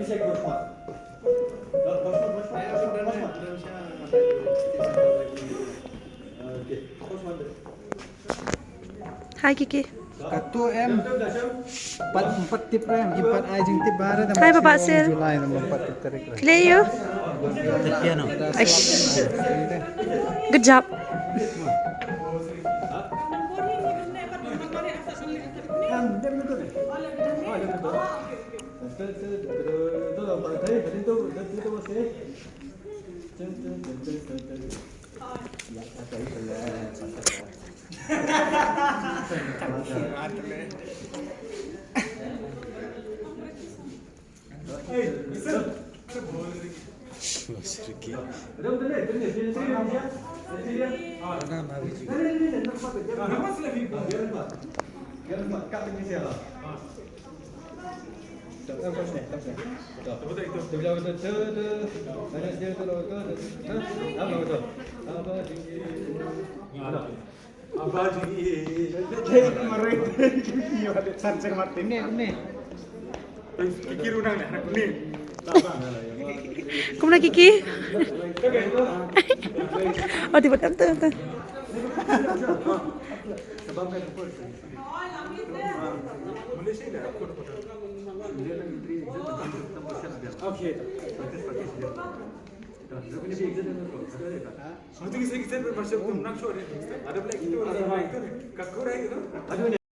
Hai Kiki. Katu em 4 tip ram 4 ai jeng tip bara Hai Bapak Sil. Julai nomor 4 tip tarik ram. Play you. Piano. Aish. Good job. Kumna Kiki. Oh tiba tiba. Okay.